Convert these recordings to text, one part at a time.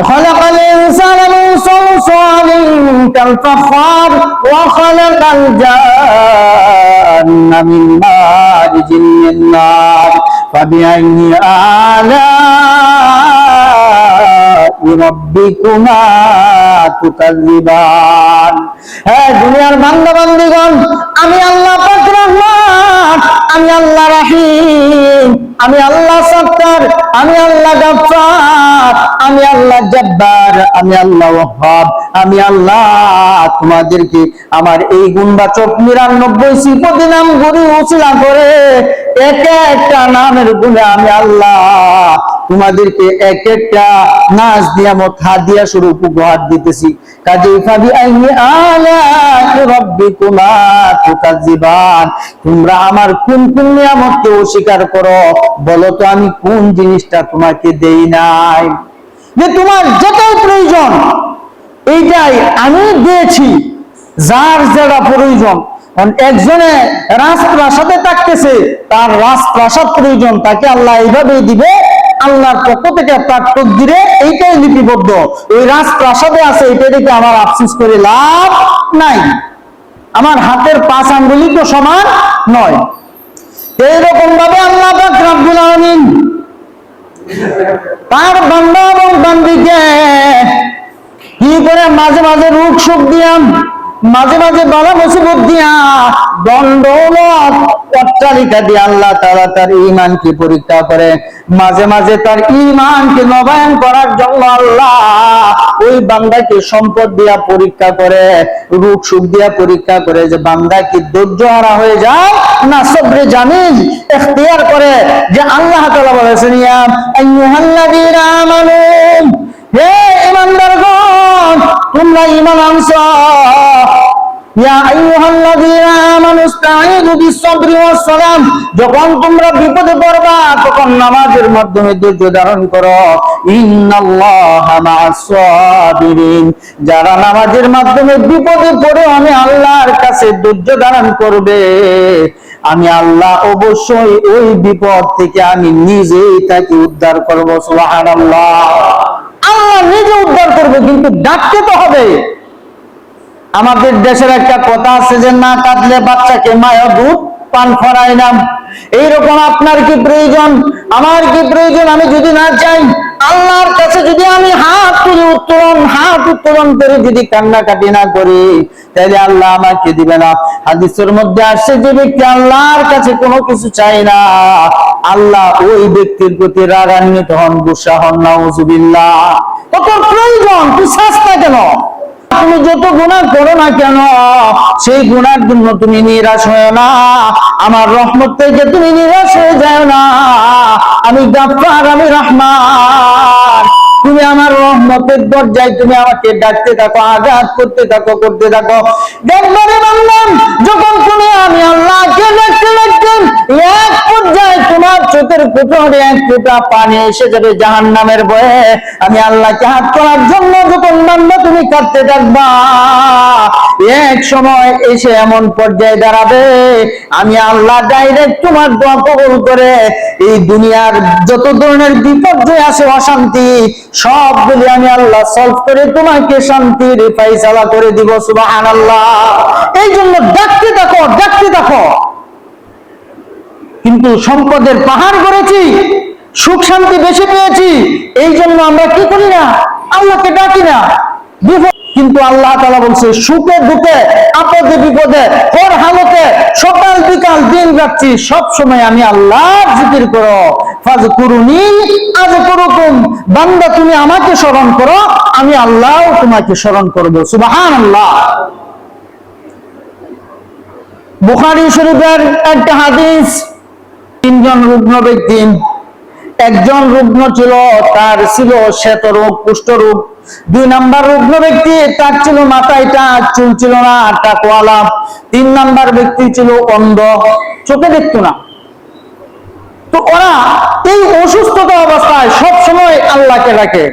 خلق الإنسان من صلصال كالفخار وخلق الجن من مارج من نار فبأي آلاء ربكما تكذبان। হ্যাঁ দুনিয়ার বান্দা বান্দীগণ, আমি আল্লাহ পাক রহমান, আমি আল্লাহ রহিম, আমি আল্লাহ সত্তার, আমি আল্লাহ গফফার, আমি আল্লাহ জব্বার, আমি আল্লাহ ওয়াহ্হাব, আমি আল্লাহ তোমাদেরকে আমার এই গুণবাচক 99 সিফতি নাম গুলি উসিলা করে এক একটা নামের গুণে আমি আল্লাহ তোমাদেরকে এক একটা নাজ নিয়ামত হাদিয়া স্বরূপ উপহার দিতেছি। কাজেই ফাবিআইয়ি আলা'i রাব্বিকুমা তুকাজ্জিবান, তোমরা আমার কোন কোন নিয়ামতকে অস্বীকার করো, বলো তো আমি কোন জিনিসটা তোমাকে দেই নাই? যে তোমার যেটাই প্রয়োজন এইটাই আমি দিয়েছি, যার যেটা প্রয়োজন। একজনে রাজপ্রাসাদে থাকতেছে, তার রাজপ্রাসাদ প্রয়োজন, তাকে আল্লাহ এইভাবেই দিবে। আল্লাহর পক্ষ থেকে তার তকদিরে এইটাই লিপিবদ্ধ, ওই রাজপ্রাসাদে আছে, এটা দেখে আমার আফসোস করে লাভ নাই। আমার হাতের 5 আঙ্গুলি তো সমান নয়। এইরকম ভাবে আল্লাহ পাক রব্বুল আলামিন তার বান্দা এবং বান্দীকে কি করে মাঝে মাঝে রোগ শোক দিয়া, মাঝে মাঝে বালা মুসিবত দিয়া, দণ্ডলত অট্টালিকা দিয়ে আল্লাহ তাআলা তার ঈমানকে পরীক্ষা করে। মাঝে মাঝে তার ঈমানকে নবায়ন করার জন্য আল্লাহ ওই বান্দাকে সম্পদ দিয়া পরীক্ষা করে, রোগ সুখ দিয়া পরীক্ষা করে, যে বান্দা কি ধৈর্যহারা হয়ে যায় না সবরে জামিল ইখতিয়ার করে। যে আল্লাহ তাআলা বলেছেন, ইয়া আইয়ুহাল্লাযীনা আমানু, হে ঈমানদারগণ তোমরা ঈমান আনছো, ইয়া আইয়ুহাল্লাযীনা আমানু ইসতাঈনু বিস-সাবরি ওয়াস-সালাম, যখন তোমরা বিপদে পড়বা তখন নামাজের মাধ্যমে ধৈর্য ধারণ করো। ইন্নাল্লাহা মা'আস-সাবিরিন, যারা নামাজের মাধ্যমে বিপদে পড়ে আমি আল্লাহর কাছে ধৈর্য ধারণ করবে, আমি আল্লাহ অবশ্যই ওই বিপদ থেকে আমি নিজেই তাকে উদ্ধার করব। সুবহানাল্লাহ, আল্লাহ নিজে উদ্ধার করবে, কিন্তু ডাকতে তো হবে। আমাদের দেশের একটা কথা আছে যে না কাঁদলে বাচ্চাকে মায়া দুধ পান করায় না। এইরকম আপনার কি প্রয়োজন, আমার কি প্রয়োজন, আমি যদি না চাই আল্লাহর কাছে, যদি আমি হাত উত্তোলন করে যদি কান্নাকাটি না করি, তাহলে আল্লাহ আমাকে দিবে না। হাদিসের মধ্যে আসছে, যে ব্যক্তি আল্লাহর কাছে কোনো কিছু চায় না, আল্লাহ ওই ব্যক্তির প্রতি রাগান্বিত হন, গুসা হন। নাউযুবিল্লাহ। কত প্রয়োজন, তুই চাস না কেন? তুমি যত গুনাহ করো না কেন, সেই গুনার জন্য তুমি নিরাশ হয় না, আমার রহমত থেকে তুমি নিরাশ হয়ে যাও না। আমি গফফার, আমি রহমান, তুমি আমার রহমতের দরজায় তুমি আমাকে ডাকতে থাকো, আঘাত করতে থাকো। দেখবারে বললাম, যখন তুমি আমি আল্লাহকে ডাকতে এক পর্যায়ে তোমার চোখের কোটরে এক ফোঁটা পানি এসে যাবে জাহান্নামের ভয়ে। আমি আল্লাহকে হাত করার জন্য যখন বান্দা তুমি কাঁদতে থাকবা, এক সময় এসে এমন পর্যায়ে দাঁড়াবে, আমি আল্লাহ ডাইরেক্ট তোমার দোয়া কবুল করে এই দুনিয়ার যত ধরনের বিপর্যয় আছে, অশান্তি, সবগুলি আমি আল্লাহ সলভ করে তোমাকে শান্তির ফায়সালা করে দিব। সুবহানাল্লাহ। এই জন্য ডাকতে থাকো। কিন্তু সম্পদের পাহাড় করেছি, সুখ শান্তি বেশি পেয়েছি, এই জন্য আমরা কি করি না, আল্লাহকে ডাকি না। কিন্তু আল্লাহ তাআলা বলছে, সুখে দুঃখে আপদে বিপদে হর হালতে সকাল বিকাল দিন রাত্রি সব সময় আমি আল্লাহর জিকির করো। ফাযকুরুনি আযকুরুকুম, বান্দা তুমি আমাকে স্মরণ করো, আমি আল্লাহও তোমাকে স্মরণ করব। সুবহানাল্লাহ। বুখারী শরীফের একটা হাদিস, 3 জন রুগ্ন ব্যক্তি, একজন রুগ্ন ছিল, তার ছিল শ্বেত রোগ, কুষ্ঠ রোগ। 2 নাম্বার রুগ্ন ব্যক্তি, তার ছিল মাথায় টাক, চুল ছিল না, টাকওয়ালা। 3 নাম্বার ব্যক্তি ছিল অন্ধ, চোখে দেখতো না। তো ওরা এই অসুস্থতা অবস্থায় সব সময় আল্লাহকে ডাকে।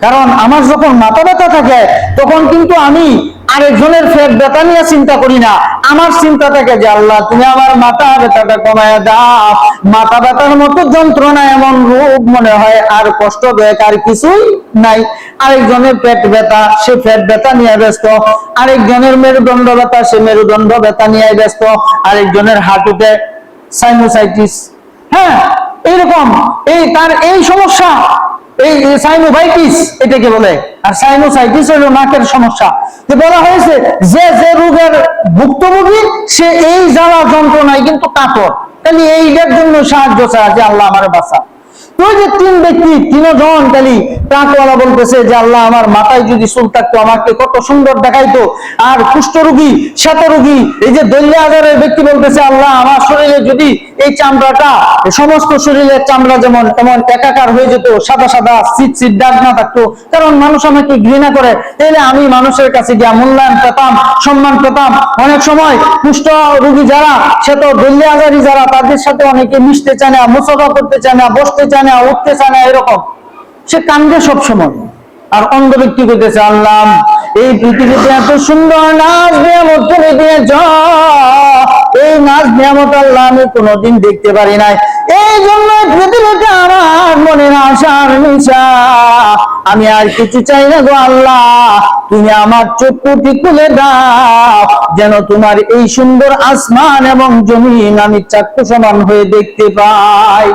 কারণ আমার যখন মাথা ব্যথা থাকে তখন কিন্তু আমি আরেকজনের পেট ব্যথা নিয়ে চিন্তা করি না, আমার চিন্তা থাকে যে আল্লাহ তুমি আমার মাথা ব্যথাটা কমায় দাও। মাথা ব্যথার মতো যন্ত্রণা এমন রোগ মনে হয় আর কষ্ট দেয় আর কিছুই নাই। আরেকজনের পেট ব্যথা, সে পেট ব্যথা নিয়ে ব্যস্ত। আরেকজনের মেরুদণ্ড ব্যথা, সে মেরুদণ্ড ব্যথা নিয়ে ব্যস্ত। আরেকজনের হাঁটুতে সাইনোসাইটিস, হ্যাঁ এইরকম তার এই সমস্যা, এই সাইনোভাইটিস এটাকে বলে। আর সাইনোসাইটিস হলো নাকের সমস্যা। যে বলা হয়েছে যে যে রোগের ভুক্তভোগী সে এই জ্বালা যন্ত্রণায় কিন্তু কাতর, তাহলে এইটার জন্য সাহায্য চায় যে আল্লাহ আমার বাঁচা। ওই যে তিন ব্যক্তি, তিনজন খালি টাকওয়ালা বলতেছে যে আল্লাহ আমার মাথায় যদি চুল থাকতো আমাকে কত সুন্দর দেখাইতো। আর কুষ্ঠ রোগী, শ্বেত রোগী, এই যে দলীয় আজারের ব্যক্তি বলতেছে আল্লাহ আমার শরীরে যদি এই চামড়াটা, সমস্ত শরীরের চামড়া যেমন এমন একাকার হয়ে যেত, সাদা সাদা সিট সিট দাগ না থাকতো, কারণ মানুষ আমাকে ঘৃণা করে, তাহলে আমি মানুষের কাছে গিয়া মূল্যায়ন পেতাম, সম্মান পেতাম। অনেক সময় কুষ্ঠ রোগী যারা, শ্বেত দলীয় আজারি যারা, তাদের সাথে অনেকে মিশতে চায় না, মুসাফা করতে চায় না, বসতে চায় না, উঠতে চায় না, এরকম সে কান্দে সব সময়। আর অন্ধ ব্যক্তি করতেছে আল্লাহ এই পৃথিবীতে এত সুন্দর নাচ নিয়ামত তুমি দিয়েছ, এই নাচ নিয়ামত আল্লাহ আমি কোনোদিন দেখতে পারি নাই। এই জন্য পৃথিবীতে আমার মনের আশার নিশা, আমি আর কিছু চাই না গো আল্লাহ, তুমি আমার চক্ষুটি খুলে দাও যেন তোমার এই সুন্দর আসমান এবং জমিন আমি চাক্ষু সমান হয়ে দেখতে পাই।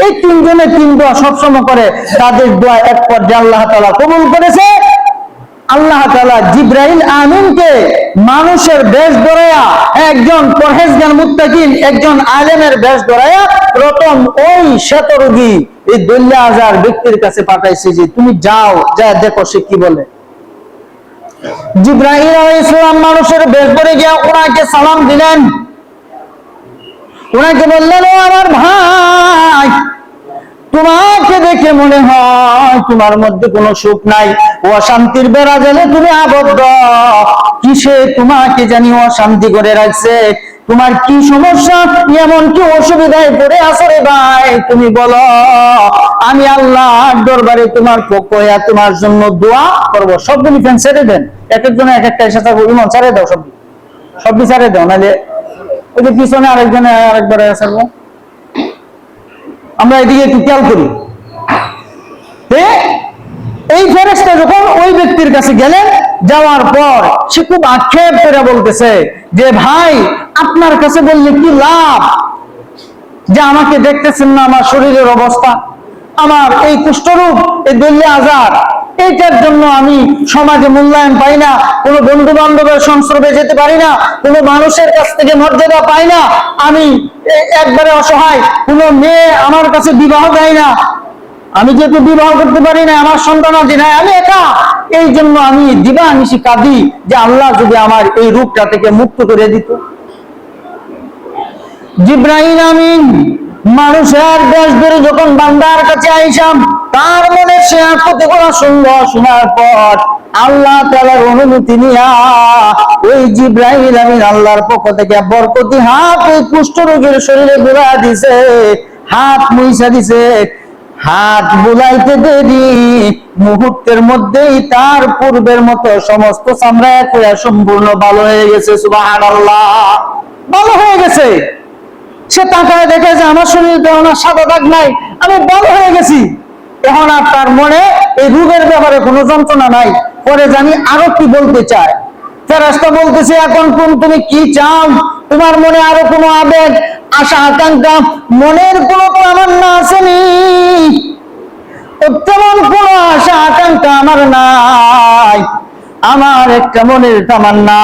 এই তিনজনে তিন দোয়া সবসময় করে, তাদের দোয়া এক পর্যায়ে আল্লাহ তাআলা কবুল করেছে। আল্লাহ তাআলা জিবরাইল আমিনকে মানুষের বেশ ধরায়া, একজন পরহেজগার মুত্তাকিন, একজন আলেমের বেশ ধরায়া প্রথম ওই শ্বেত রোগী, এই দলীয় আজার ব্যক্তির কাছে পাঠাইছে যে তুমি যাও, যা দেখো সে কি বলে। জিবরাইল আলাইহিস সালাম মানুষের বেশ ধরে গিয়া ওনাকে সালাম দিলেন। ওনাকে বললেন ও আমার ভাই, তোমাকে দেখে মনে হয় তোমার মধ্যে কোনো সুখ নাই, অশান্তির বেড়া জালে তুমি আবদ্ধ। কিসে তোমাকে জানি অশান্তি করে রাখছে, তোমার কি সমস্যা, এমন কি অসুবিধায় পড়ে আছো রে ভাই, তুমি বলো, আমি আল্লাহর দরবারে তোমার পক্ষ হয়ে তোমার জন্য দোয়া করবো। সবগুলি ফ্যান ছেড়ে দেন, এক একজনে এক একটা এসে থাকবো, ইমন ছেড়ে দাও, সবই ছেড়ে দাও, নাহলে ওই যে পিছনে আরেকজনে আরেকবার আসবো। আমরা এদিকে একটু খেয়াল করি। এই ফেরেশতা যখন ওই ব্যক্তির কাছে গেলেন, যাওয়ার পর সে খুব আক্ষেপ করে বলতেছে যে ভাই আপনার কাছে বললে কি লাভ, যে আমাকে দেখতেছেন না আমার শরীরের অবস্থা, আমার এই কুষ্ঠরোগ, এই দলীয় আজার, এইটার জন্য আমি সমাজে মূল্যায়ন পাই না, কোনো বন্ধু বান্ধবের সংস্রবে যেতে পারি না, কোনো মানুষের কাছ থেকে মর্যাদা পাই না, আমি একবারে অসহায়, কোনো মেয়ে আমার কাছে বিবাহ দেয় না, আমি যেহেতু বিবাহ করতে পারি না, আমার সন্তানাদি নাই, আমি একা, এই জন্য আমি দিবানিশি কাঁদি যে আল্লাহ যদি আমার এই রূপটা থেকে মুক্ত করে দিত। জিবরাইল আমিন মানুষের বেশ ধরে যখন বান্দার কাছে আইসাম, তার মনে সে কতগুলো সুন্দর শোনার পর আল্লাহ তাআলার অনুমতি নিয়া ওই জিবরাইল আমিন আল্লাহর পক্ষ থেকে বরকতি হাত ওই কুষ্ঠ রোগীর শরীরে বুলা দিছে, হাত মুইসা দিছে। হাত বুলাইতে দেরি, মুহূর্তের মধ্যেই তার পূর্বের মতো সমস্ত চামড়া একয়া সম্পূর্ণ ভালো হয়ে গেছে। সুবহানাল্লাহ, ভালো হয়ে গেছে। সে তাকায় দেখে যে আমার শরীরে ওনার সাদা দাগ নাই, আমি ভালো হয়ে গেছি। এখন আর তার মনে এই রোগের ব্যাপারে কোনো যন্ত্রণা নাই। পরে জানি আরো কি বলতে চায়। ফেরেশতা বলতেছে এখন তুমি কি চাও, তোমার মনে আরো কোনো আবেগ, আশা, আকাঙ্ক্ষা, মনের কোনো তামান্না আসেনি? তেমন কোনো আশা আকাঙ্ক্ষা আমার নাই। আমার একটা মনের তামান্না,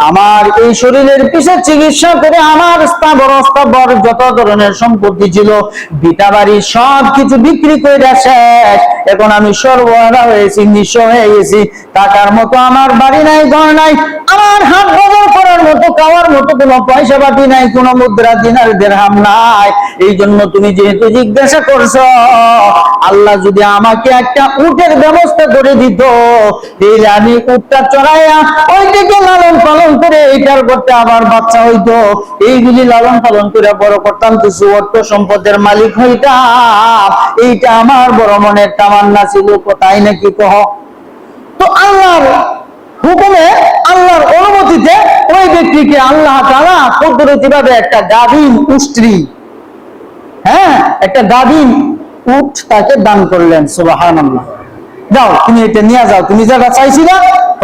আমার এই শরীরের পিছে চিকিৎসা করে আমার স্থাবর অস্থাবর যত ধরনের সম্পত্তি ছিল, ভিটা বাড়ি সবকিছু বিক্রি করে শেষ। এখন আমি সর্বহারা হয়েছি, নিঃস্ব হয়ে গেছি। টাকার মতো আমার বাড়ি নাই, ঘর নাই, আমার হাত বাজার করার মতো, খাওয়ার মতো কোনো পয়সা পাতি নাই, কোনো মুদ্রা দিনার দিরহাম নাই। এই জন্য তুমি যেহেতু জিজ্ঞাসা করছো, আল্লাহ যদি আমাকে একটা উটের ব্যবস্থা করে দিত, তাহলে আমি উটটা চড়াইয়া ওইটাকে লালন পালন করে এইটার করতে আবার বাচ্চা হইতো, এইগুলি লালন পালন করে বড় করতাম, কিছু অর্থ সম্পদের মালিক হইতাম। এইটা আমার বড় মনের তামান্না ছিল। কোথায় নাকি কহ। তো আল্লাহর হুকুমে, আল্লাহর অনুমতিতে ওই ব্যক্তিকে আল্লাহ তাআলা কুদরতিভাবে একটা গাভীন উষ্ট্রি, একটা গাভীন উট তাকে দান করলেন। সুবহানাল্লাহ। যাও তুমি এটা নিয়ে যাও, তুমি যারা চাইছিলা,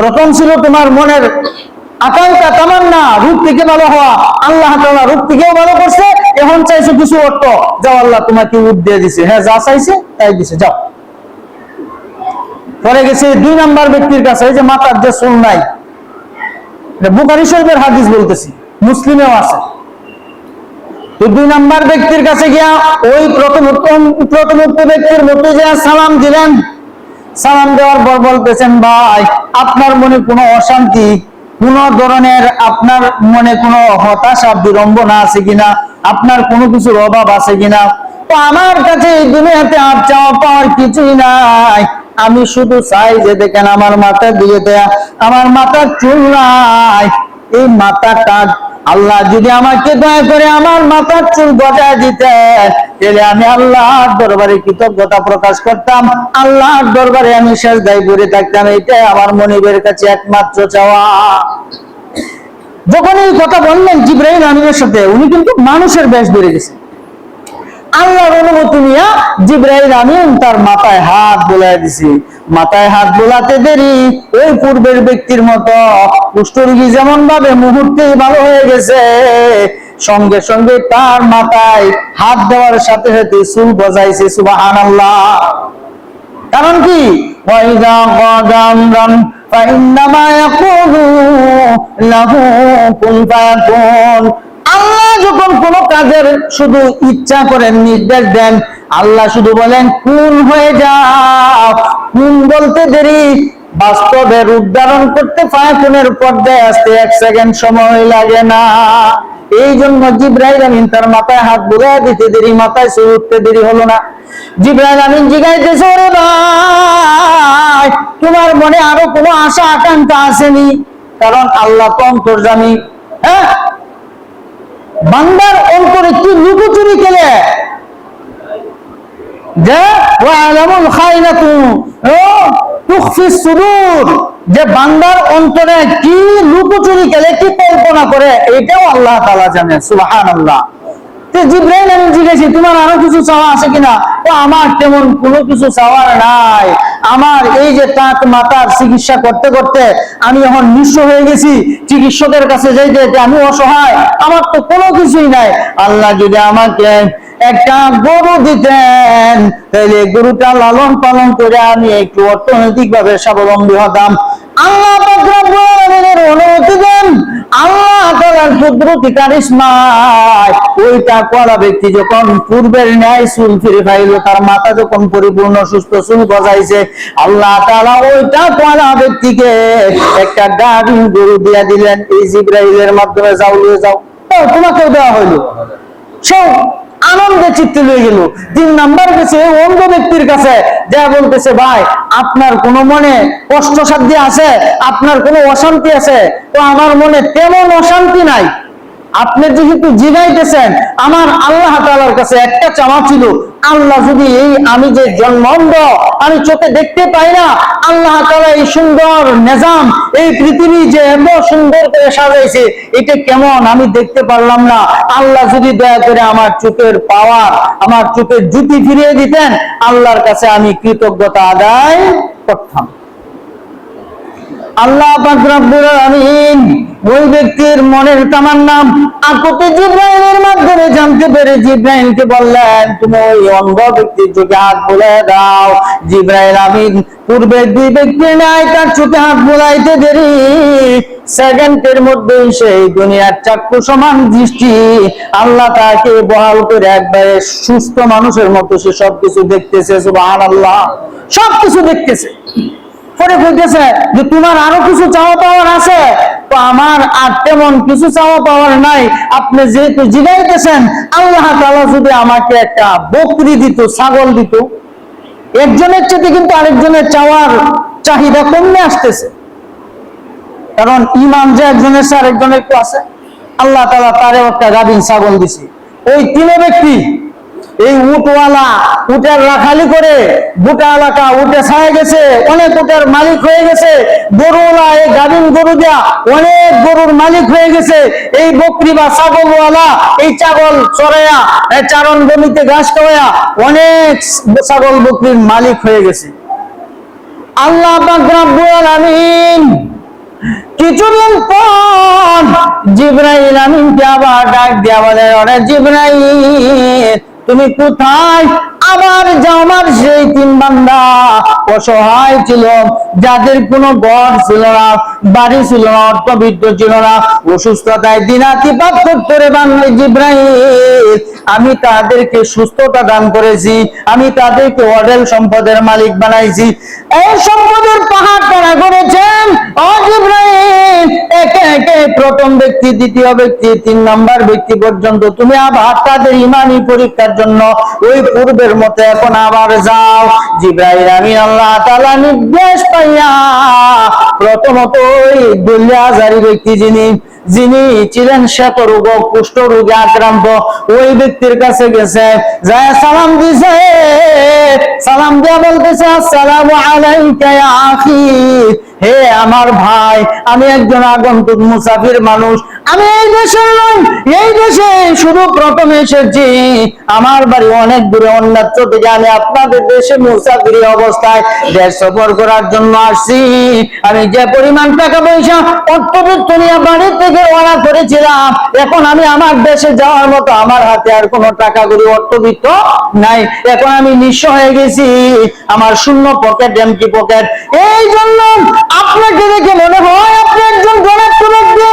প্রথম ছিল তোমার মনের আকাঙ্ক্ষা তামান্না রূপ থেকে ভালো হওয়া, আল্লাহ তাআলা রূপ থেকেও ভালো করছে, এখন চাইছো কিছু অর্থ, যাও আল্লাহ তোমাকে উট দিয়ে দিছে। হ্যাঁ, যা চাইছে তাই দিছে, যাও। পরে গেছে 2 নাম্বার ব্যক্তির কাছে, এই যে মাথার যে চুল নাই, বুখারী শরীফের হাদিস বলতেছি, মুসলিমেও আছে। তো 2 নাম্বার ব্যক্তির কাছে গিয়া ওই প্রথম ব্যক্তির মতো যে সালাম দিলেন। সালাম দেওয়ার পর বলতেছেন, ভাই আপনার মনে কোনো অশান্তি, কোন ধরনের আপনার মনে কোনো হতাশা বিড়ম্বনা আছে কিনা, আপনার কোনো কিছুর অভাব আছে কিনা? তো আমার কাছে এই দুনিয়াতে আর চাওয়া পাওয়ার কিছুই নাই, আমি শুধু চাই যে দেখেন আমার মাথার দিকে দেয়া, আমার মাথার চুল নাই, এই মাথাটা আল্লাহ যদি আমাকে দয়া করে আমার মাথার চুল গজায় দিতেন, তাহলে আমি আল্লাহর দরবারে কৃতজ্ঞতা প্রকাশ করতাম, আল্লাহর দরবারে আমি সেজদায় পড়ে থাকতাম। এটাই আমার মনিবের কাছে একমাত্র চাওয়া। যখন এই কথা বললেন জিবরাইল আমিনের সাথে, উনি কিন্তু মানুষের বেশ বেড়ে গেছে। আল্লাহর অনুমতি নিয়ে জিবরাইল আমিন তার মাথায় হাত বোলায় দিছে। মাথায় হাত বোলাতে দেরি ওই পূর্বের ব্যক্তির মতো কুষ্ঠরোগী যেমন ভাবে মুহূর্তেই ভালো হয়ে গেছে, সঙ্গে সঙ্গে তার মাথায় হাত দেওয়ার সাথে সাথে চুল গজাইছে। সুবহানাল্লাহ। কারণ কি? ওয়াইদা গাদামরান ফাইন্নামা ইয়াকুলু লাহু কুন ফায়াকুন। আল্লাহ যখন কোন কাজের শুধু ইচ্ছা করেন, নির্দেশ দেন, আল্লাহ শুধু বলেন কুন হয়ে যাও। কুন বলতে দেরি, বাস্তবে রূপ ধারণ করতে ফায়াকুনের পর্যায়ে আসতে 1 সেকেন্ড সময় লাগে না। এই জন্য জিবরাইল আমিন তার মাথায় হাত বুলায় দিতে দেরি, মাথায় চুল উঠতে দেরি হলো না। জিবরাইল আমিন জিজ্ঞাসা, ওরে ভাই তোমার মনে আরো কোনো আশা আকাঙ্ক্ষা আসেনি? কারণ আল্লাহ তো অন্তর্যামী। হ্যাঁ, বান্দার অন্তরে কি লুকোচুরি খেলে যে ওয়ালামুল খায়নাতু তুখফিস সুদূর, যে বান্দার অন্তরে কি লুকোচুরি খেলে, কি কল্পনা করে, এটাও আল্লাহ তাআলা জানেন। সুবহানাল্লাহ। জিবরাইল আমিন জিজ্ঞেস, তোমার আরো কিছু চাওয়া আছে কিনা? তো আমার তেমন কোনো কিছু চাওয়ার নাই, আমার এই যে টাক মাথার চিকিৎসা করতে করতে আমি এখন নিঃস্ব হয়ে গেছি, চিকিৎসকের কাছে যাইতে আমি অসহায়, আমার তো কোনো কিছুই নাই। আল্লাহ যদি আমাকে একটা গরু দিতেন, তাহলে গরুটা লালন পালন করে আমি একটু অর্থনৈতিক ভাবে স্বাবলম্বী হতাম। আল্লাহ অনুমতি দেন, আল্লাহ তাআলার কুদরতি কারিশমায় ওইটা করা ব্যক্তি যখন পূর্বের ন্যায় চুল ফিরে পাইল, তার মাথা যখন পরিপূর্ণ সুস্থ চুল গজাইছে, আল্লাহ তাআলা ওইটা করা ব্যক্তিকে একটা গাভীন গরু দিয়া দিলেন। এই জিবরাইলের মাধ্যমে, যাও নিয়ে যাও, তোমাকেও দেওয়া হইল। সব আনন্দে চিত্তে লয়ে গেল। 3 নাম্বার গেছে অন্ধ ব্যক্তির কাছে, যা বলতেছে, ভাই আপনার কোনো মনে কষ্ট সাধ্য আছে, আপনার কোনো অশান্তি আছে? তো আমার মনে তেমন অশান্তি নাই, আপনি যেহেতু জিগাইতেছেন, আমার আল্লাহ তাআলার কাছে একটা চাওয়া ছিল, আল্লাহ যদি এই আমি যে জন্মন্ধ, আমি চোখে দেখতে পাই না, আল্লাহ তাআলা এই সুন্দর নিজাম, এই পৃথিবী যে এত সুন্দর করে সাজাইছে, এটা কেমন আমি দেখতে পারলাম না, আল্লাহ যদি দয়া করে আমার চোখের পাওয়ার, আমার চোখের জ্যোতি ফিরিয়ে দিতেন, আল্লাহর কাছে আমি কৃতজ্ঞতা আদায় করতাম। আল্লাহ পাক রব্বুল আলামিন ওই ব্যক্তির মনের তামান্না আকতে জিবরাইলের মাধ্যমে জানতে পেরে জিবরাইলকে বললেন, তুমি ওই অন্ধ ব্যক্তির চোখে হাত বুলায় দাও। জিবরাইল আমিন পূর্বের 2 ব্যক্তির নাই তার চোখে হাত বুলাইতে দেরি, সেকেন্ডের মধ্যে সেই দুনিয়ার চাক্ষু সমান দৃষ্টি আল্লাহ তাকে বহাল করে একবারে সুস্থ মানুষের মতো সে সবকিছু দেখতেছে। সুবহানাল্লাহ। সবকিছু দেখতেছে। পরে কইতেছে যে তোমার আরো কিছু চাওয়া পাওয়ার আছে। তো আমার আর তেমন কিছু চাওয়া পাওয়ার নাই, আপনি যেহেতু জিগাইতেছেন, আল্লাহ তাআলা যদি আমাকে একটা বকরি দিত, ছাগল দিত। একজনের চেয়ে কিন্তু আরেকজনের চাওয়ার চাহিদা কমে আসতেছে, কারণ ইমান যে একজনের চেয়ে আরেকজনের একটু আছে। আল্লাহ তাআলা তারে একটা গাভীন ছাগল দিছে। ওই তিন ব্যক্তি এই উটওয়ালা, উটের রাখালি করে গোটা এলাকা উটে ছায়া গেছে, অনেক উটের মালিক হয়ে গেছে। গরুওয়ালা এই গাভীন গরু দেয়া অনেক গরুর মালিক হয়ে গেছে। এই বকরি বা ছাগলওয়ালা এই ছাগল চড়াইয়া চারণ জমিতে ঘাস খাওয়াইয়া অনেক ছাগল বকরির মালিক হয়ে গেছে। আল্লাহ পাক রব্বুল আলামিন কিছুদিন পর জিবরাইল আমিনকে আবার ডাক দিয়া বলে, ওরে জিবরাইল তুমি কোথায়? আবার যাও। আমার সেই তিন বান্দা অসহায় ছিল, যাদের কোনো ঘর ছিল না, বাড়ি ছিল না, অর্থবিত্ত ছিল না, অসুস্থতায় দিনাতিপাত করতে বাংলা জিবরাইল আমি তাদেরকে সুস্থতা দান করেছি, আমি তাদেরকে অঢেল সম্পদের মালিক বানাইছি। এই সম্পদের পাহাড় তারা করেছেন। ও জিবরাইল একে একে প্রথম ব্যক্তি, দ্বিতীয় ব্যক্তি, 3 নম্বর ব্যক্তি পর্যন্ত তুমি আবার তাদের ইমানি পরীক্ষার জন্য ওই পূর্বের মতো এখন আবার যাও। জিবরাইল আমিন আল্লাহ তাআলা নির্দেশ পাইয়া প্রথমত ওই দুনিয়াজারি ব্যক্তি যিনি ছিলেন শ্বেত রোগ, কুষ্ঠ রোগে আক্রান্ত, ওই ব্যক্তির কাছে গেছে, যায় সালাম দিছে। সালাম দিয়া বলতেছে, আসসালামু আলাইকা ইয়া আখি, হে আমার ভাই, আমি একজন আগন্তুক মুসাফির মানুষ, আমি এই দেশের নই, এই দেশে শুধু প্রথম এসেছি, আমার বাড়ি অনেক দূরে অন্যত্র থেকে, আমি আপনাদের দেশে মুসাফির অবস্থায় দেশ সফর করার জন্য আসছি। আমি যে পরিমাণ টাকা পয়সা অর্থবিত্ত নিয়ে বাড়ি থেকে রওনা করেছিলাম, এখন আমি আমার দেশে যাওয়ার মতো আমার হাতে আর কোনো টাকা করি অর্থবিত্ত নাই। এখন আমি নিঃস্ব হয়ে গেছি, আমার শূন্য পকেট, এমটি পকেট। এই জন্য আপনাকে দেখে মনে হয় আপনি একজন গরিব ব্যক্তি।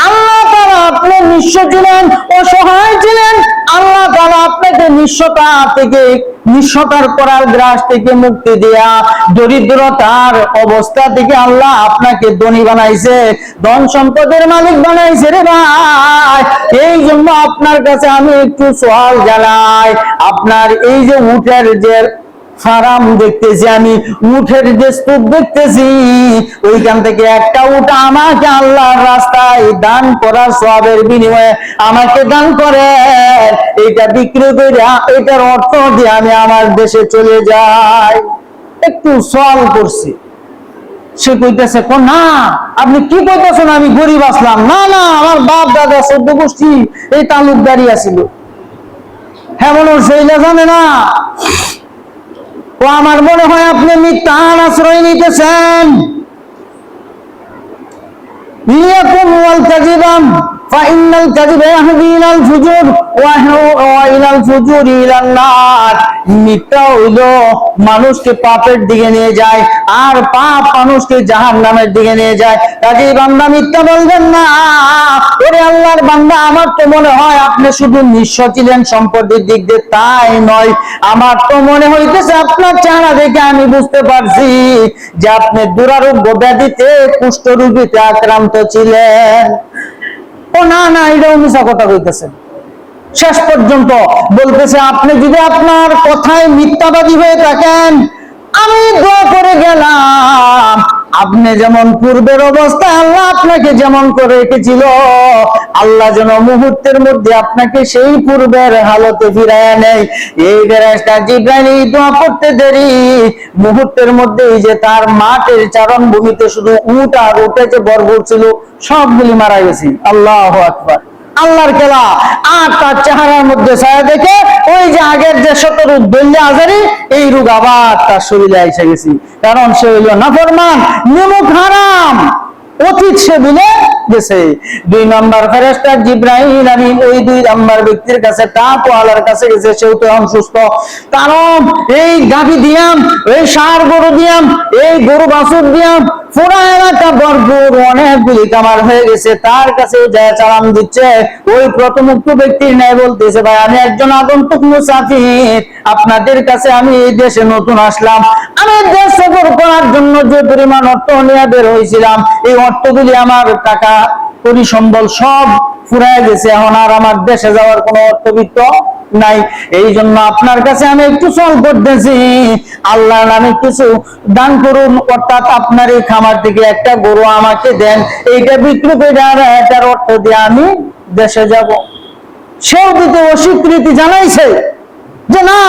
আল্লাহ তাআলা আপনি নিঃস্ব ছিলেন, অসহায় ছিলেন, আল্লাহ তাআলা আপনাকে নিঃস্বতা থেকে, নিঃস্বতার করার গ্রাস থেকে মুক্তি দিয়া দরিদ্রতার অবস্থা থেকে আল্লাহ আপনাকে ধনী বানাইছে, ধন সম্পদের মালিক বানাইছে রে ভাই। এই জন্য আপনার কাছে আমি একটু সওয়াল জানাই, আপনার এই যে উটের যে ফার্ম দেখতেছি, আমি উটের যে স্তূপ দেখতেছি, ওইখান থেকে একটা উট আমাকে আল্লাহর রাস্তায় দান করার সওয়াবের বিনিময়ে আমাকে দান করে, এটা বিক্রি করে এটার অর্থ দিয়ে আমি আমার দেশে চলে যাই। একটু সওয়াল করছি, সে কইতেছে না আপনি কি কইতেছেন, আমি গরিব আসলাম না, না আমার বাপ দাদা 14 গোষ্ঠী এই তালুকদারি আছিল। হ্যাঁ বলো, সেইটা জানে না। ও আমার মনে হয় আপনি মিথ্যার আশ্রয় নিতেছেন। ইয়াকুম ওয়াল কাযিবাম ফাইনাল কাযিবা ইয়াহদি ইলাল ফুজুর ওয়া ইলাল ফুজুরি ইলান নার। মিথ্যা হইলো মানুষকে পাপের দিকে নিয়ে যায়, আর পাপ মানুষকে জাহান্নামের দিকে নিয়ে যায়। কাজেই বান্দা মিথ্যা বলবেন না। ওরে আল্লাহর বান্দা, আমার তো মনে হয় আপনি শুধু নিঃস্ব ছিলেন সম্পদের দিক দিয়ে, তাই নয়। আমার তো মনে হইতেছে আপনার চেহারা দেখে আমি বুঝতে পারছি যে আপনি দুরারোগ্য ব্যাধিতে, কুষ্ঠ রোগীতে আক্রান্ত ছিলেন। ও না না, এটাও মিছা কথা কইতেছেন। শেষ পর্যন্ত বলতেছে, আপনি যদি আপনার কথায় মিথ্যাবাদী হয়ে থাকেন, আমি দোয়া করে গেলাম, আপনি যেমন পূর্বের অবস্থায় আল্লাহ আপনাকে যেমন করে রেখেছিল, আল্লাহ যেন মুহূর্তের মধ্যে আপনাকে সেই পূর্বের হালতে ফিরায় নেয়। এই ফেরেশতা জিবরাইল দোয়া করতে দেরি, মুহূর্তের মধ্যে যে তার মাঠের চারণ ভূমিতে শুধু উট আর উটে যে ভরপুর ছিল, সবগুলি মারা গেছে। আল্লাহু আকবার। আল্লাহর খেলা। আর তার চেহারার মধ্যে ছায়া দেখে ওই যে আগের যে শতরূপ দল্যা আজারি, এই রোগ আবার তার শরীরে এসে গেছে, কারণ সে হইল নাফরমান, নিমুখ হারাম, অতীত সে ভুলে গেছে। 2 নম্বর ফেরেশতা জিবরাইল আমিন ওই 2 নম্বর ব্যক্তির কাছে, তাকওয়ালার কাছে গেছে, সেও তো অসুস্থ, কারণ এই গাভী দিয়াম, এই ষাঁড় গরু দিয়াম, এই গরু বাছুর দিয়াম পুরা এলাকা ভরপুর, অনেকগুলি কামার হয়ে গেছে। তার কাছে যায় সালাম দিচ্ছে, ওই প্রথম উক্ত ব্যক্তির ন্যায় বলতেছে, ভাই আমি একজন আগন্তুক মুসাফির, আপনাদের কাছে আমি এই দেশে নতুন আসলাম, আমি দেশ সফর করার জন্য যে পরিমাণ অর্থ নিয়ে বের হয়েছিলাম, এই অর্থগুলি আমার টাকা পরিসম্বল সব ফুরায় গেছে, এখন আর আমার দেশে যাওয়ার কোনো অর্থবিত্ত নাই। এই জন্য আপনার কাছে আমি একটু চল করতেছি, আল্লাহর নামে কিছু দান করুন, অর্থাৎ আপনার এই খামার থেকে একটা গরু আমাকে দেন, এইটা বিক্রি করে আর এটার অর্থ দিয়ে আমি দেশে যাব। সেও দিতে অস্বীকৃতি জানাইছে যে না,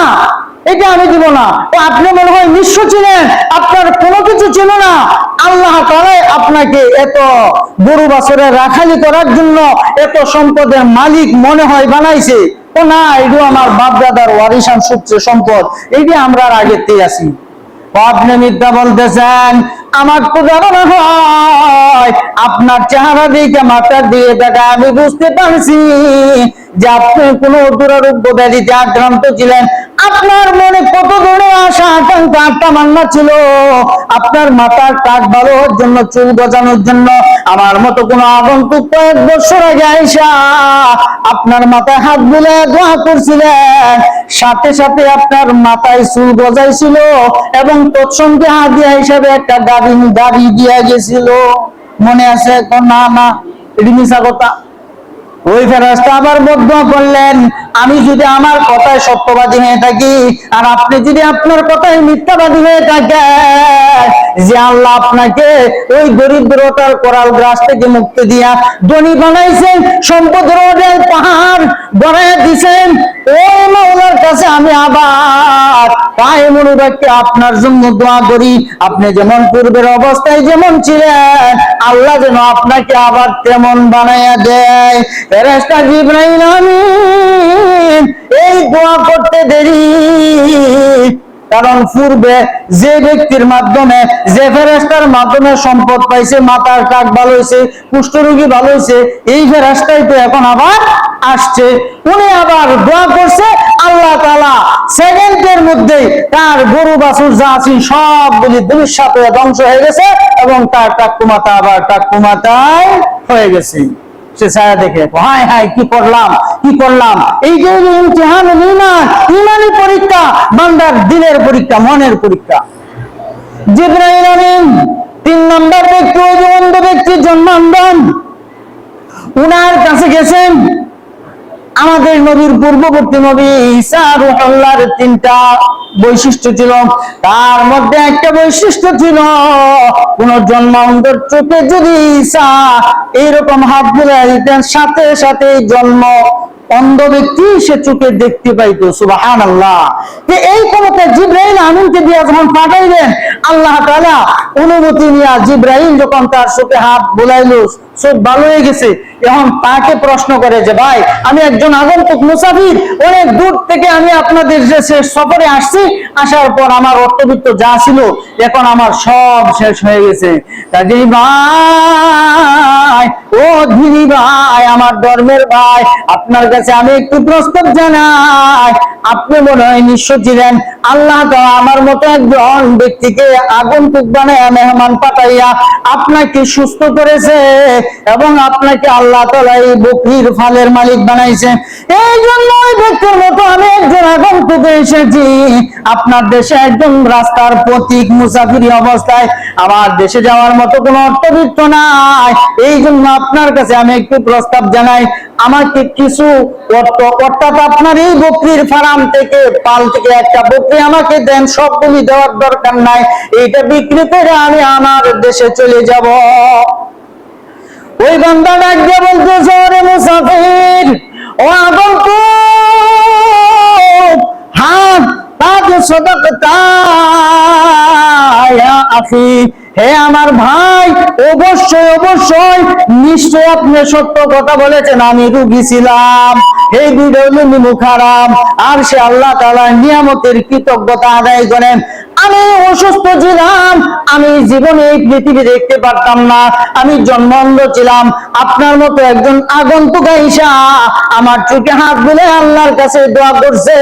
এটা আমি দিব না। আপনি মনে হয় নিঃস্ব ছিলেন, আপনার কোনো কিছু ছিল না, আল্লাহ তাআলা আপনাকে এত গরু বাছুরে রাখালি করার জন্য এত সম্পদের মালিক মনে হয় বানাইছে। ও না, এটা আমার বাপ দাদার ওয়ারিসান সূত্রে সম্পদ, এইটা আমরা আগেতেই আছি। আপনি মিথ্যা বলতেছেন। আমার তো ধারণা হয় আপনার চেহারা দিকে মাথা দিয়ে দেখা আমি বুঝতে পারছি যে আপনি কোন দুরারোগ্য ব্যাধিতে আক্রান্ত ছিলেন। আপনার মনে কত দূরে আশা আকাঙ্ক্ষা তামান্না ছিল, আপনার মাথার টাক ভালো হওয়ার জন্য, চুল গজানোর জন্য আমার মতো কোন আগন্তুক কয়েক বছর আগে আইসা আপনার মাথায় হাত বুলে দোয়া করছিলেন, সাথে সাথে আপনার মাথায় চুল গজাইছিল এবং তৎসঙ্গে হাদিয়া হিসাবে একটা গাড়ি দিয়া গেছিল, মনে আছে? না না, এটি মিশা কথা। ওই ফেরেশতা আবার বদদোয়া করলেন, আমি যদি আমার কথায় সত্যবাদী হয়ে থাকি আর আপনি যদি আপনার কথায় মিথ্যাবাদী হয়ে থাকেন, যে আল্লাহ আপনাকে ওই দরিদ্রতার করাল গ্রাস থেকে মুক্তি দিয়া ধনী বানাইছেন, সম্পদের অঢেল পাহাড় গড়াইয়া দিছেন, ওই মাওলার কাছে আমি আবার পায়ে মনোবাক্যে আপনার জন্য দোয়া করি, আপনি যেমন পূর্বের অবস্থায় যেমন ছিলেন আল্লাহ যেন আপনাকে আবার তেমন বানাইয়া দেয়। ফেরেশতা জিবরাইল আমিন এই দোয়া করতে দেরি, কারণ পূর্বে যে ব্যক্তির মাধ্যমে, যে ফেরেশতার মাধ্যমে সম্পদ পাইছে, মাথার টাক ভালো হয়েছে, কুষ্ঠরোগী ভালো হয়েছে, এই ফেরেশতাই তো এখন আবার আসছে। উনি আবার দোয়া করছে, আল্লাহ তাআলা সেকেন্ডের মধ্যে তার গরু বাছুর যা আছে সবগুলি ধূলিসাৎ হয়ে ধ্বংস হয়ে গেছে এবং তার টাকুমাতা আবার টাকুমাতায় হয়ে গেছে। সে ছায়া দেখে হায় হায় কি করলাম, কি করলাম। এই যে ইমতিহান, ইমানি পরীক্ষা, বান্দার দিলের পরীক্ষা, মনের পরীক্ষা। জিবরাইল আমিন 3 নম্বর ব্যক্তি, ওই যে অন্ধ ব্যক্তির জন্মান্তর, উনার কাছে গেছেন। আমাদের নবীর পূর্ববর্তী নবী ঈসা রূহুল্লাহর 3টা বৈশিষ্ট্য ছিল, তার মধ্যে একটা বৈশিষ্ট্য ছিল কোন জন্মান্তর চোখে যদি ঈসা এইরকম হাত বুলাইয়া দিতেন, সাথে সাথে জন্ম অন্ধ ব্যক্তি সে চোখে দেখতে পাইতো। সুবহানাল্লাহ। এই ক্ষমতা জিবরাইল আমিনকে দিয়ে যখন পাঠাইলেন, আল্লাহ তাআলা অনুমতি নিয়ে জিবরাইল যখন তার চোখে হাত বুলাইলো, চোখ ভালো হয়ে গেছে, এখন তাকে প্রশ্ন করে যে ভাই, আমি একজন আগন্তুক মুসাফির, অনেক দূর থেকে আমি আপনাদের দেশে সফরে আসছি, আসার পর আমার অর্থবিত্ত যা ছিল এখন আমার সব শেষ হয়ে গেছে। কাজেই ভাই, ও ধীরি ভাই, আমার ধর্মের ভাই, আপনার কাছে আমি একটু প্রস্তাব জানাই। আপনি মনে হয় নিঃস্ব ছিলেন, আল্লাহ তাআলা আমার মতো একজন ব্যক্তিকে আগন্তুক বানাইয়া, মেহমান পাঠাইয়া আপনাকে সুস্থ করেছে এবং আপনাকে আল্লাহ তাআলা এই বকরির ফালের মালিক বানাইছে। এই জন্য ওই ব্যক্তির মতো আমি একজন আগন্তুক এসেছি আপনার দেশে, একজন রাস্তার পথিক মুসাফিরি অবস্থায়, আমার দেশে যাওয়ার মতো কোনো অর্থবিত্ত নাই। এই জন্য আপনার কাছে আমি একটু প্রস্তাব জানাই, আমাকে কিছু অর্থ, অর্থাৎ আপনার এই বকরির ফার্ম থেকে, পাল থেকে একটা বকরি আমাকে দেন, সবগুলি দেওয়ার দরকার নাই, এইটা বিক্রি করে আমি আমার দেশে চলে যাব। ওই বান্দা ডাক দিয়ে বলতেছে, ওরে মুসাফির, ও আগন্তুক, হাত পাক সাদাকতা ইয়া আখি, হে আমার ভাই, অবশ্যই অবশ্যই নিশ্চয় আপনি সত্য কথা বলেছেন, আমি রোগী ছিলাম, এই দুইটা মুখারাম, আর সে আল্লাহ তাআলার নিয়ামতের কৃতজ্ঞতা আদায় করেন। আমি অসুস্থ ছিলাম, আমি জীবনে এই পৃথিবী দেখতে পারতাম না, আমি জন্মান্ধ ছিলাম, আপনার মতো একজন আগন্তুক আইসা আমার চোখে হাত বুলে আল্লাহর কাছে দোয়া করছে,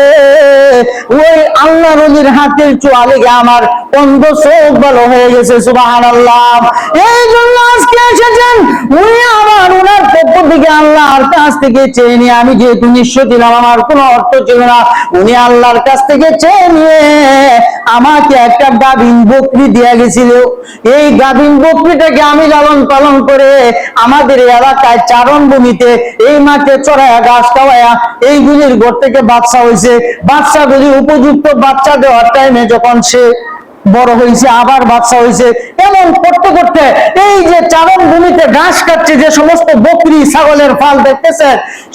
ওই আল্লাহর ওলির হাতের ছোঁয়া লেগে আমার অন্ধ চোখ ভালো হয়ে গেছে। সুবহানাল্লাহ। এই জন্য আজকে এসেছেন উনি আবার ওনার পক্ষ থেকে আল্লাহর কাছ থেকে চেয়ে নিয়ে, আমি যেহেতু নিঃস্ব ছিলাম, আমার কোনো অর্থ ছিল না, উনি আল্লাহর কাছ থেকে চেয়ে নিয়ে আমাকে আমাকে একটা গাভীন বকরি দিয়া গেছিল। এই গাভীন বকরিটাকে আমি লালন পালন করে আমাদের এলাকায় চারণ ভূমিতে এই মাঠে চড়াইয়া ঘাস খাওয়াইয়া এইগুলির ঘর থেকে বাচ্চা হয়েছে। বাচ্চাগুলি উপযুক্ত বাচ্চা দেওয়ার টাইমে যখন সে বড় হয়েছে আবার বাচ্চা হয়েছে, এমন করতে করতে এই যে চারণ ভূমিতে ঘাস কাটছে যে সমস্ত বকরি ছাগলের ফাল দেখতেছে,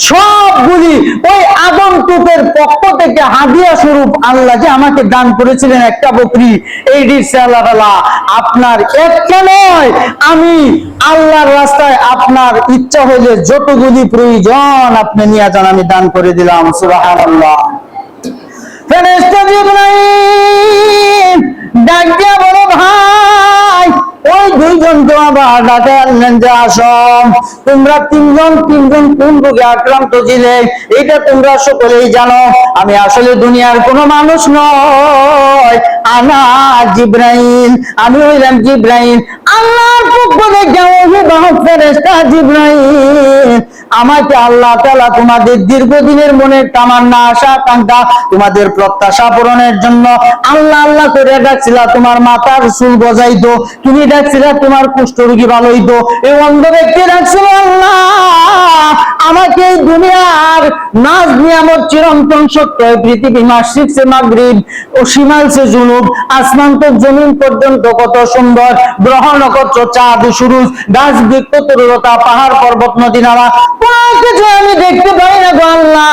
সবগুলি ওই আগন্তুকের পক্ষ থেকে হাদিয়া স্বরূপ আল্লাহ যে আমাকে দান করেছিলেন একটা বকরি, এই আপনার একটা নয়, আমি আল্লাহর রাস্তায় আপনার ইচ্ছা হলে যতগুলি প্রয়োজন আপনি নিয়ে যান, আমি দান করে দিলাম। সুবহানাল্লাহ। ফেরেশতা জিবরাইল ডাক দিয়া বলো, ভাই ওই দুইজন তো আবার ডাকে আনলেন যে আসো, তোমরা তিনজন কোন রোগে আক্রান্ত ছিলে এটা তোমরা সকলেই জানো। আমি আসলে দুনিয়ার কোনো মানুষ নয়, আনা জিবরাইল, আমি হইলাম জিবরাইল, আল্লাহর পক্ষ থেকে অভিবাহক ফেরেশতা জিবরাইল। আমাকে আল্লাহ তাআলা তোমাদের দীর্ঘদিনের মনের তামান্না, আশা আকাঙ্ক্ষা, তোমাদের প্রত্যাশা পূরণের জন্য আল্লাহ আল্লাহ করে ডাকছিলা তোমার মাথার চুল গজাইতো, তুমি ডাকছিলা তোমার কুষ্ঠরোগী ভালো হইতো, এই অন্ধ ব্যক্তি ডাকছিল আল্লাহ আমাকে এই দুনিয়ার নাজ নিয়ামত চিরন্তন সত্য, পৃথিবী মাসিক সে মাগরিব ও শিমাল সে জুনুব, আসমান তো জমিন পর্যন্ত কত সুন্দর, গ্রহ নক্ষত্র চাঁদ সূরজ গাছ বৃক্ষ তরুলতা পাহাড় পর্বত নদী নালা কিছু আমি দেখতে পাই না গো আল্লাহ।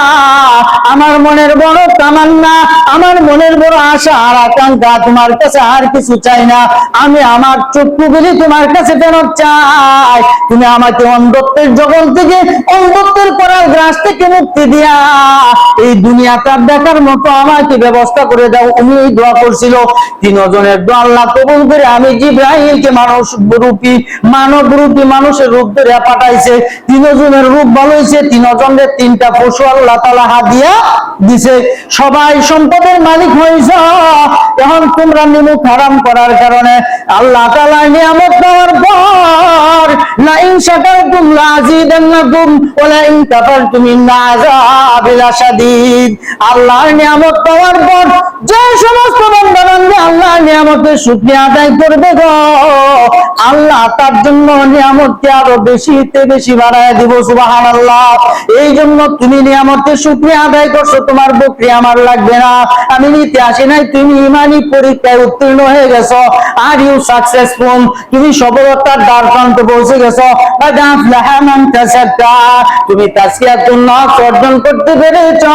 আমার মনের বড় তামান্না, আমার মনের বড় আশা আর আকাঙ্ক্ষা, তোমার কাছে আর কিছু চাই না, আমি আমার চক্ষুগুলি তোমার কাছে ফেরত চাই। তুমি আমাকে অন্ধত্বের জগৎ থেকে, অন্ধত্বের করার গ্রাস থেকে মুক্তি দিয়া এই দুনিয়াটা দেখার মতো আমাকে ব্যবস্থা করে দাও। উনি এই দোয়া করছিল, তিনজনের দোয়া আল্লাহ কবুল করে আমি জিবরাইলকে মানব রূপী মানুষের রূপ ধরে পাঠাইছে। তিনজনের রূপ ভালো হয়েছে, তিনজনের তিনটা পশু আল্লাহ তাআলা হাদিয়া দিছে। সবাই সম্পদের মালিক হয়েছে। এখন তোমরা নিমুখ হারাম করার কারণে আল্লাহ তাআলা নিয়ামত দেওয়ার পর লা ইন শাকারতুম লা আযীদান্নাকুম ওয়া লা ইন কাফারতুম ইন্না আযাবি লাশাদীদ। আল্লাহর নিয়ামত পাওয়ার পর যে সমস্ত বান্দা-বান্দী আল্লাহর নিয়ামতের শুকরিয়া আদায় করবে গো, আল্লাহ তার জন্য নিয়ামতকে আরো বেশিতে বেশি বাড়ায় দিব। সুবহানাল্লাহ। এই জন্য তুমি নিয়ামতের শুকরিয়া আদায় করছো, তোমার বকরি আমার লাগবে না, আমি নিতে আসি নাই, তুমি ইমানি পরীক্ষায় উত্তীর্ণ হয়ে গেছো। আর ইউ সাকসেসফুল, তুমি সফলতার দ্বার প্রান্তে পৌঁছে গেছো। তুমি তাসকিয়াতুন নফস অর্জন করতে পেরেছো,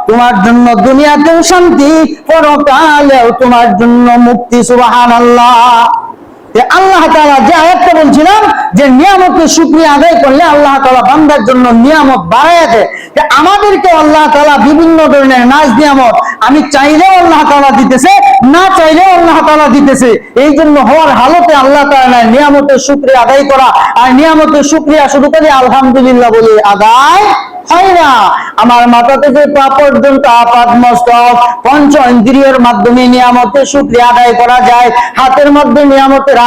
তোমার জন্য দুনিয়াতেও শান্তি, পরকালেও তোমার জন্য মুক্তি। সুবহানাল্লাহ। আল্লাহ তাআলা যে আয়াতটা বলছিলাম যে নিয়ামতের শুকরিয়া আদায় করলে আল্লাহ তাআলা বান্দার জন্য নিয়ামত বাড়ায় দেয়, যে আমাদেরকে আল্লাহ তাআলা বিভিন্ন ধরনের নাজ নিয়ামত আমি চাইলেও আল্লাহ তাআলা দিতেছে, না চাইলেও আল্লাহ তাআলা দিতেছে। এই জন্য হওয়ার হালতে আল্লাহ তাআলা নিয়ামতের শুকরিয়া আদায় করা, আর নিয়ামতের শুকরিয়া শুরু করে আলহামদুলিল্লাহ বলে আদায় হয় না। আমার মাথা থেকে পা পর্যন্ত আপাদ মস্তক পঞ্চ ইন্দ্রিয়ের মাধ্যমে নিয়ামতের শুকরিয়া আদায় করা যায়, হাতের মাধ্যমে নিয়ামতের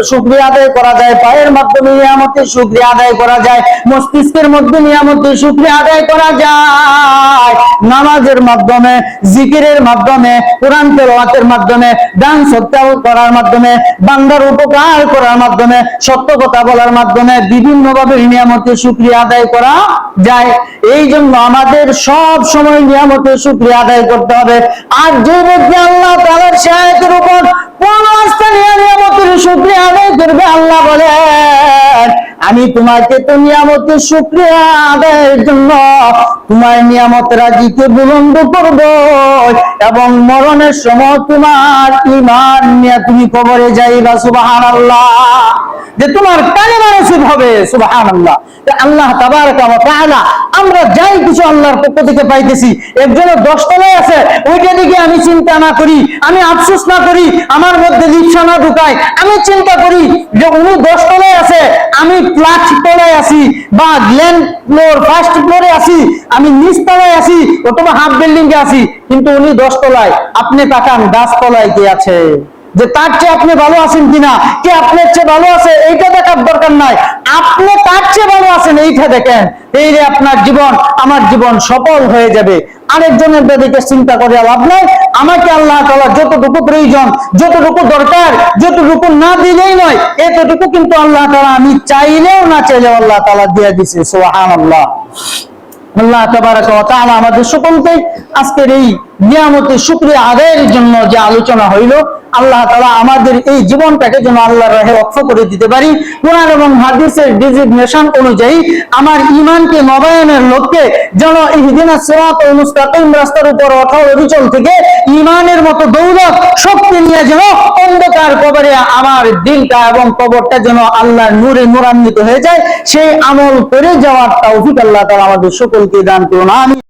শুকরিয়া আদায় করা যায়, পায়ের মাধ্যমে নিয়ামতের শুকরিয়া আদায় করা যায়, মস্তিষ্কের মধ্যে নিয়ামতের শুকরিয়া আদায় করা যায়, নামাজের মাধ্যমে, জিকিরের মাধ্যমে, কোরআন তেলাওয়াতের মাধ্যমে, দান সদকা করার মাধ্যমে, বান্দার উপকার করার মাধ্যমে, সত্য কথা বলার মাধ্যমে বিভিন্ন ভাবে নিয়ামতের শুকরিয়া আদায় করা যায়। এই জন্য আমাদের সব সময় নিয়ামতের শুকরিয়া আদায় করতে হবে। আর যে ব্যক্তি আল্লাহ তাআলার শায়াতের উপর কোন আস্থা নিয়ে নিয়ামতের শুকরিয়া আদায় করবে, আল্লাহ বলেন আমি তোমাকে তো নিয়ামতের শুকরিয়া আদায়ের জন্য তোমার নিয়ামত রাজিকে বুলন্দ করব, এবং মরণের সময় তোমার ঈমান নিয়ে তুমি কবরে যাইবা। সুবহানাল্লাহ। যে তোমার কালিমা নসিব হবে। সুবহানাল্লাহ। আল্লাহ তাবারাকা ওয়া তাআলা আমরা যাই কিছু আল্লাহর পক্ষ থেকে পাইতেছি, একজনের 10 তলায় আছে, ওইটা দিকে আমি চিন্তা না করি, আমি আফসোস না করি, আমার মধ্যে লিপ্সা না ঢুকাই, আমি চিন্তা করি যে উনি 10 তলায় আছে, আমি ফ্ল্যাট তলায় আছি, বা গ্র্যান্ড ফ্লোর ফার্স্ট ফ্লোরে আছি, আমি নিচ তলায় আছি, অথবা হাফ বিল্ডিং এ আছি, কিন্তু উনি 10 তলায়। আপনি তাকান 10 তলায় কে আছে? যে তার চেয়ে আপনি ভালো আছেন কিনা, কে আপনার চেয়ে ভালো আছে এইটা দেখার দরকার নাই, আপনি তার চেয়ে ভালো আছেন এইটা দেখেন, এই রে আপনার জীবন, আমার জীবন সফল হয়ে যাবে। আরেকজনের দিকে চিন্তা করে লাভ নাই। আমাকে আল্লাহ তাআলা যতটুকু প্রয়োজন, যতটুকু দরকার, যতটুকু না দিলেই নয়, এতটুকু কিন্তু আল্লাহ তাআলা আমি চাইলেও না চাইলেও আল্লাহ তাআলা দিয়ে দিছে। সুবহানাল্লাহ। আল্লাহ তাবারাকা ওয়া তাআলা আমাদের সকলকে আজকের এই নিয়ামতের শুকরিয়া আদায়ের জন্য যে আলোচনা হইল, আল্লাহ তাআলা আমাদের এই জীবনটাকে যেন আল্লাহর রাহে ওয়াকফ করে দিতে পারি। কোরআন এবং হাদিসের ডিজিগনেশন অনুযায়ী আমার ঈমানকে নবায়নের লক্ষ্যে যেন ইহদিনাস সিরাতাল মুস্তাকিম রাস্তার উপর অটল অবিচল থেকে ঈমানের মতো দৌলত শক্তি নিয়ে যেন অন্ধকার কবরে আমার দিলটা এবং কবরটা যেন আল্লাহর নূরে নূরান্বিত হয়ে যায়, সেই আমল করে যাওয়ার তৌফিক আল্লাহ তাআলা আমাদের সকলকে দান করুন। আমিন।